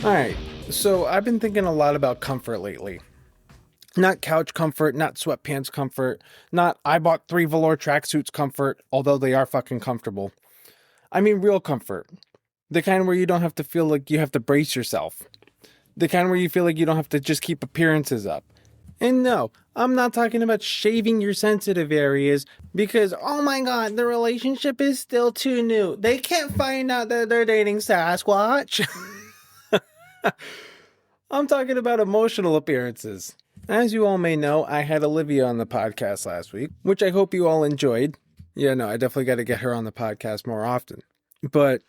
Alright, so I've been thinking a lot about comfort lately. Not couch comfort, not sweatpants comfort, not I bought 3 velour tracksuits comfort, although they are fucking comfortable. I mean real comfort. The kind where you don't have to feel like you have to brace yourself. The kind where you feel like you don't have to just keep appearances up. And no, I'm not talking about shaving your sensitive areas because, oh my god, the relationship is still too new. They can't find out that they're dating Sasquatch. I'm talking about emotional appearances. As you all may know, I had Olivia on the podcast last week, which I hope you all enjoyed. Yeah, no, I definitely got to get her on the podcast more often. But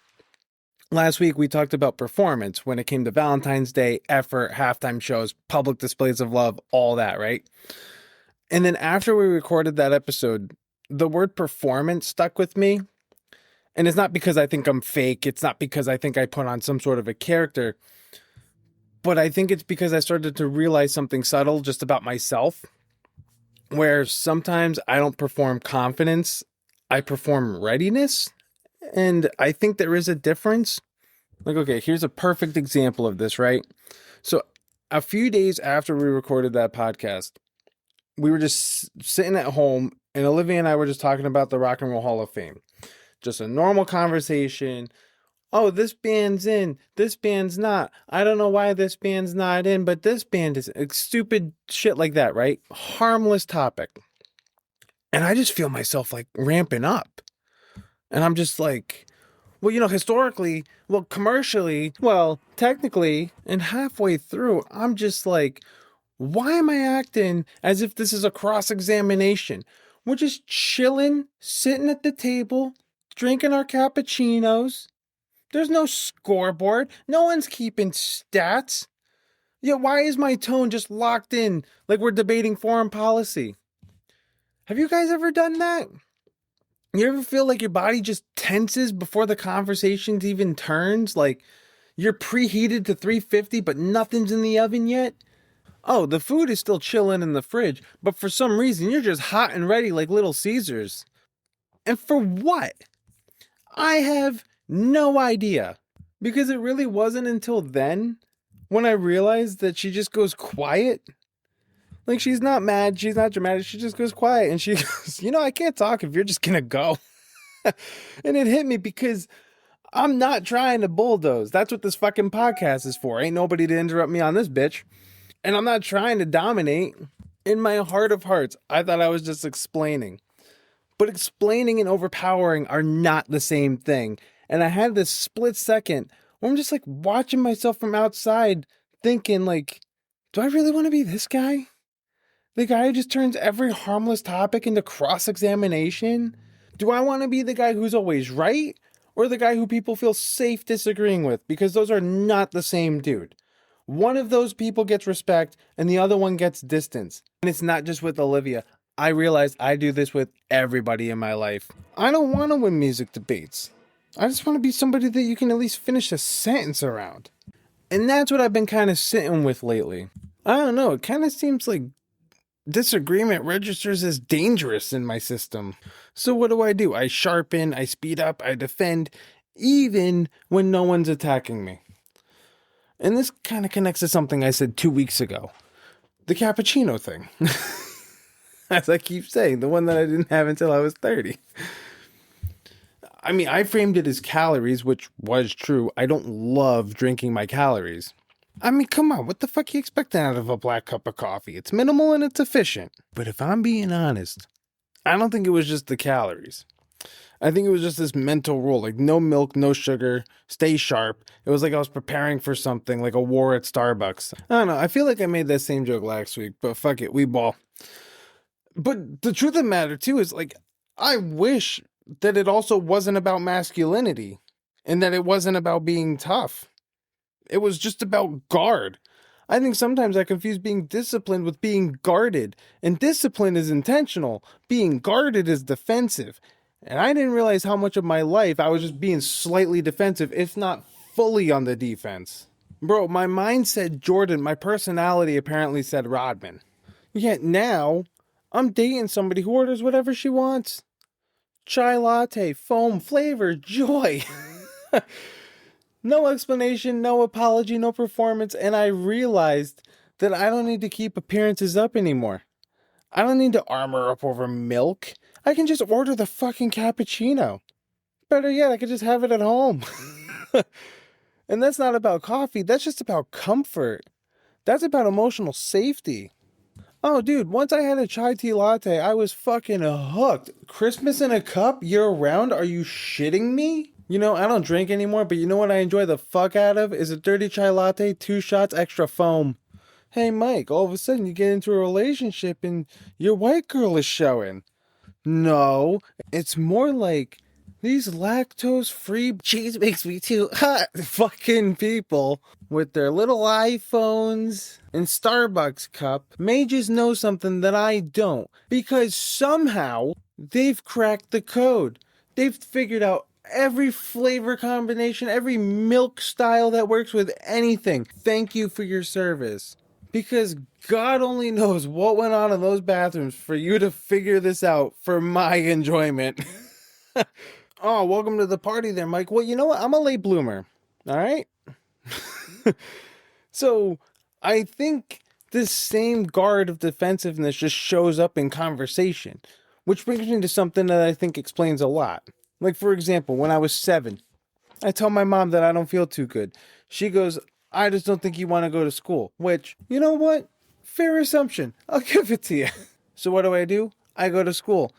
last week we talked about performance when it came to Valentine's Day, effort, halftime shows, public displays of love, all that, right? And then after we recorded that episode, the word performance stuck with me. And it's not because I think I'm fake. It's not because I think I put on some sort of a character. But I think it's because I started to realize something subtle just about myself, where sometimes I don't perform confidence, I perform readiness. And I think there is a difference. Like, okay, here's a perfect example of this, right? So a few days after we recorded that podcast, we were just sitting at home and Olivia and I were just talking about the Rock and Roll Hall of Fame. Just a normal conversation. Oh, this band's in, this band's not. I don't know why this band's not in, but this band is stupid shit like that, right? Harmless topic. And I just feel myself like ramping up. And I'm just like, well, historically, well, commercially, well, technically, and halfway through, I'm just like, why am I acting as if this is a cross-examination? We're just chilling, sitting at the table, drinking our cappuccinos. There's no scoreboard. No one's keeping stats. Yeah, why is my tone just locked in like we're debating foreign policy? Have you guys ever done that? You ever feel like your body just tenses before the conversation even turns? Like you're preheated to 350, but nothing's in the oven yet? Oh, the food is still chilling in the fridge, but for some reason you're just hot and ready like Little Caesars. And for what? I have no idea. Because it really wasn't until then when I realized that she just goes quiet. Like she's not mad, she's not dramatic, she just goes quiet and she goes, I can't talk if you're just gonna go. And it hit me because I'm not trying to bulldoze. That's what this fucking podcast is for. Ain't nobody to interrupt me on this bitch. And I'm not trying to dominate. In my heart of hearts, I thought I was just explaining. But explaining and overpowering are not the same thing. And I had this split second where I'm just like watching myself from outside thinking like, do I really want to be this guy? The guy who just turns every harmless topic into cross-examination? Do I want to be the guy who's always right? Or the guy who people feel safe disagreeing with? Because those are not the same dude. One of those people gets respect and the other one gets distance. And it's not just with Olivia. I realized I do this with everybody in my life. I don't want to win music debates. I just want to be somebody that you can at least finish a sentence around. And that's what I've been kind of sitting with lately. I don't know, it kind of seems like disagreement registers as dangerous in my system. So what do? I sharpen, I speed up, I defend, even when no one's attacking me. And this kind of connects to something I said 2 weeks ago. The cappuccino thing. As I keep saying, the one that I didn't have until I was 30. I mean, I framed it as calories, which was true. I don't love drinking my calories. I mean, come on, what the fuck you expecting out of a black cup of coffee? It's minimal and it's efficient. But if I'm being honest, I don't think it was just the calories. I think it was just this mental rule, like no milk, no sugar, stay sharp. It was like I was preparing for something, like a war at Starbucks. I don't know, I feel like I made that same joke last week, but fuck it, we ball. But the truth of the matter, too, is like, I wish that it also wasn't about masculinity and that it wasn't about being tough. It was just about guard. I think sometimes I confuse being disciplined with being guarded, and discipline is intentional. Being guarded is defensive. And I didn't realize how much of my life I was just being slightly defensive, if not fully on the defense. Bro, my mind said Jordan, my personality apparently said Rodman. Yet now, I'm dating somebody who orders whatever she wants. Chai latte, foam, flavor, joy. No explanation, no apology, no performance, and I realized that I don't need to keep appearances up anymore. I don't need to armor up over milk. I can just order the fucking cappuccino. Better yet, I could just have it at home. And that's not about coffee, that's just about comfort. That's about emotional safety. Oh, dude, once I had a chai tea latte, I was fucking hooked. Christmas in a cup year round? Are you shitting me? You know, I don't drink anymore, but you know what I enjoy the fuck out of? Is a dirty chai latte, 2 shots, extra foam. Hey, Mike, all of a sudden you get into a relationship and your white girl is showing. No, it's more like these lactose-free cheese makes me too hot fucking people with their little iPhones and Starbucks cup may just know something that I don't because somehow they've cracked the code. They've figured out every flavor combination, every milk style that works with anything. Thank you for your service. Because God only knows what went on in those bathrooms for you to figure this out for my enjoyment. Oh, welcome to the party there, Mike. Well, you know what? I'm a late bloomer. All right? So I think this same guard of defensiveness just shows up in conversation, which brings me to something that I think explains a lot. Like, for example, when I was 7, I tell my mom that I don't feel too good. She goes, I just don't think you want to go to school. Which, you know what? Fair assumption. I'll give it to you. So what do? I go to school.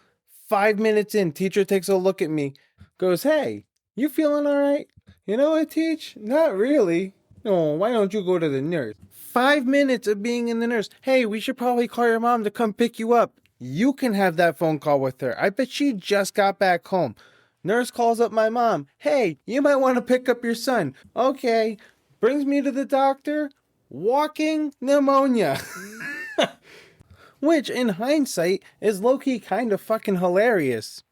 5 minutes in, teacher takes a look at me, goes, hey, you feeling all right? You know what, teach? Not really. Oh, why don't you go to the nurse? 5 minutes of being in the nurse. Hey, we should probably call your mom to come pick you up. You can have that phone call with her. I bet she just got back home. Nurse calls up my mom. Hey, you might want to pick up your son. Okay. Brings me to the doctor. Walking pneumonia. Which, in hindsight, is low-key kind of fucking hilarious.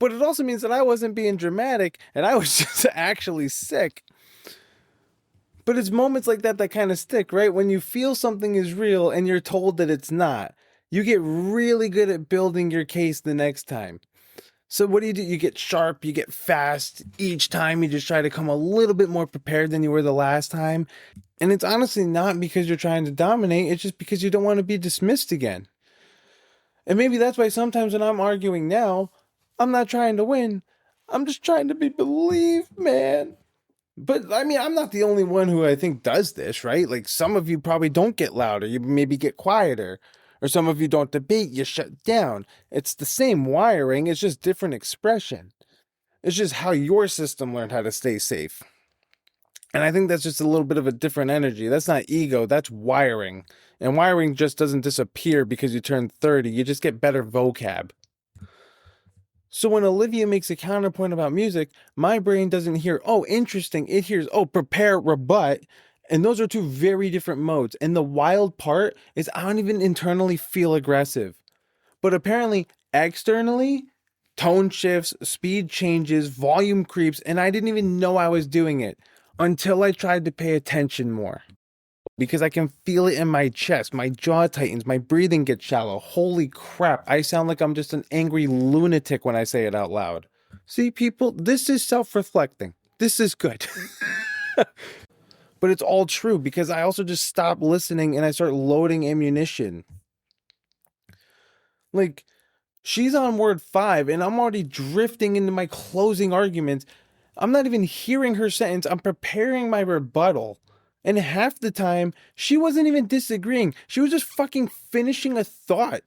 But it also means that I wasn't being dramatic and I was just actually sick. But it's moments like that that kind of stick, right? When you feel something is real and you're told that it's not, you get really good at building your case the next time. So what do? You get sharp, you get fast. Each time you just try to come a little bit more prepared than you were the last time. And it's honestly not because you're trying to dominate, it's just because you don't want to be dismissed again. And maybe that's why sometimes when I'm arguing now, I'm not trying to win. I'm just trying to be believed, man. But I mean, I'm not the only one who I think does this, right? Like some of you probably don't get louder, you maybe get quieter. Or some of you don't debate, you shut down. It's the same wiring, it's just different expression. It's just how your system learned how to stay safe. And I think that's just a little bit of a different energy. That's not ego, that's wiring. And wiring just doesn't disappear because you turn 30, you just get better vocab. So when Olivia makes a counterpoint about music, my brain doesn't hear, oh, interesting. It hears, oh, prepare, rebut. And those are two very different modes. And the wild part is I don't even internally feel aggressive. But apparently, externally, tone shifts, speed changes, volume creeps, and I didn't even know I was doing it until I tried to pay attention more. Because I can feel it in my chest, my jaw tightens, my breathing gets shallow. Holy crap, I sound like I'm just an angry lunatic when I say it out loud. See, people, this is self-reflecting. This is good. But it's all true because I also just stop listening and I start loading ammunition. Like, she's on word 5 and I'm already drifting into my closing arguments. I'm not even hearing her sentence. I'm preparing my rebuttal. And half the time, she wasn't even disagreeing. She was just fucking finishing a thought.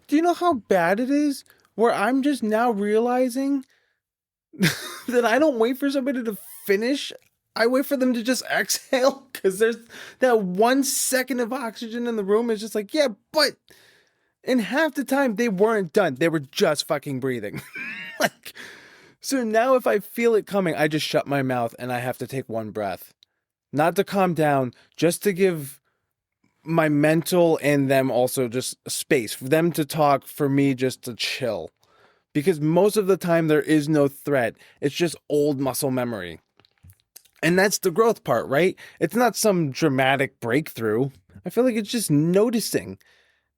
Do you know how bad it is? Where I'm just now realizing that I don't wait for somebody to finish. I wait for them to just exhale because there's that 1 second of oxygen in the room. It's just like, yeah, but in half the time they weren't done. They were just fucking breathing. Like, so now if I feel it coming, I just shut my mouth and I have to take 1 breath. Not to calm down, just to give my mental and them also just space for them to talk, for me just to chill. Because most of the time there is no threat. It's just old muscle memory. And that's the growth part, right? It's not some dramatic breakthrough. I feel like it's just noticing.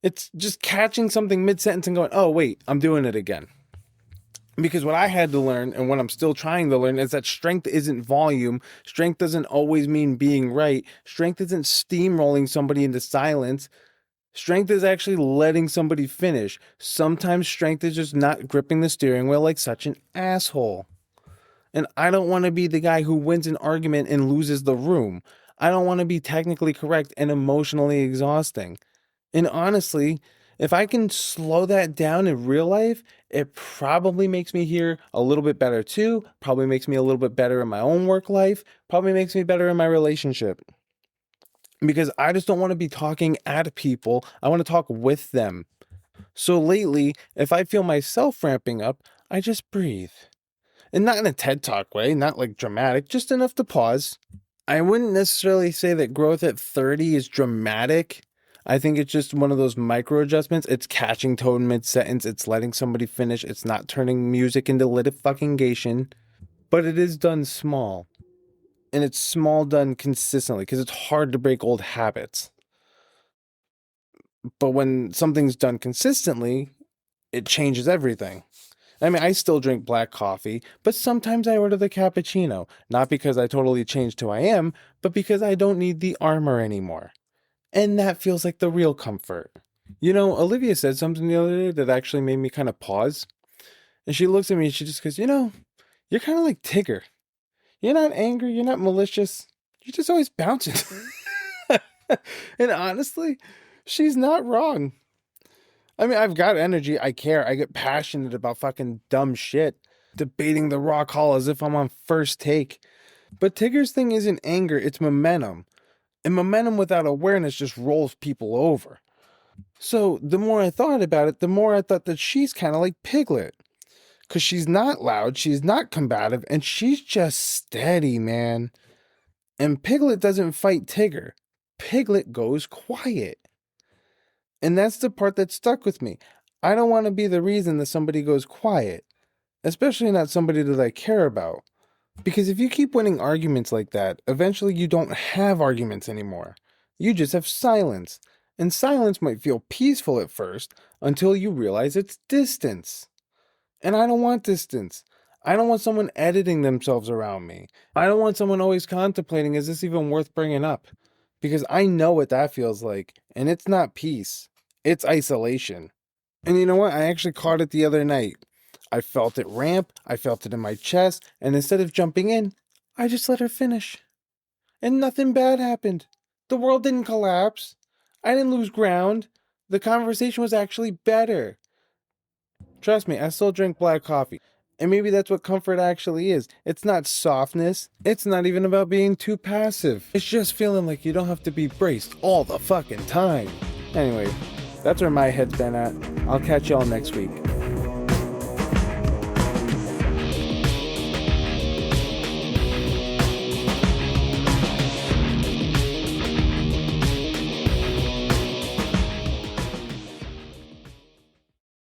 It's just catching something mid-sentence and going, oh, wait, I'm doing it again. Because what I had to learn, and what I'm still trying to learn, is that strength isn't volume. Strength doesn't always mean being right. Strength isn't steamrolling somebody into silence. Strength is actually letting somebody finish. Sometimes strength is just not gripping the steering wheel like such an asshole. And I don't want to be the guy who wins an argument and loses the room. I don't want to be technically correct and emotionally exhausting. And honestly, if I can slow that down in real life, it probably makes me here a little bit better too. Probably makes me a little bit better in my own work life. Probably makes me better in my relationship. Because I just don't want to be talking at people. I want to talk with them. So lately, if I feel myself ramping up, I just breathe. And not in a TED Talk way, not like dramatic, just enough to pause. I wouldn't necessarily say that growth at 30 is dramatic. I think it's just one of those micro adjustments. It's catching tone mid-sentence. It's letting somebody finish. It's not turning music into litigation. But it is done small. And it's small done consistently because it's hard to break old habits. But when something's done consistently, it changes everything. I mean, I still drink black coffee, but sometimes I order the cappuccino. Not because I totally changed who I am, but because I don't need the armor anymore. And that feels like the real comfort. You know, Olivia said something the other day that actually made me kind of pause. And she looks at me and she just goes, you know, you're kind of like Tigger. You're not angry, you're not malicious. You're just always bouncing. And honestly, she's not wrong. I mean, I've got energy, I care, I get passionate about fucking dumb shit, debating the raw call as if I'm on first take. But Tigger's thing isn't anger, it's momentum. And momentum without awareness just rolls people over. So the more I thought about it, the more I thought that she's kind of like Piglet. Because she's not loud, she's not combative, and she's just steady, man. And Piglet doesn't fight Tigger. Piglet goes quiet. And that's the part that stuck with me. I don't want to be the reason that somebody goes quiet, especially not somebody that I care about. Because if you keep winning arguments like that, eventually you don't have arguments anymore. You just have silence. And silence might feel peaceful at first until you realize it's distance. And I don't want distance. I don't want someone editing themselves around me. I don't want someone always contemplating, is this even worth bringing up? Because I know what that feels like, and it's not peace. It's isolation. And you know what? I actually caught it the other night. I felt it ramp, I felt it in my chest, and instead of jumping in, I just let her finish. And nothing bad happened. The world didn't collapse. I didn't lose ground. The conversation was actually better. Trust me, I still drink black coffee. And maybe that's what comfort actually is. It's not softness. It's not even about being too passive. It's just feeling like you don't have to be braced all the fucking time. Anyway, that's where my head's been at. I'll catch y'all next week.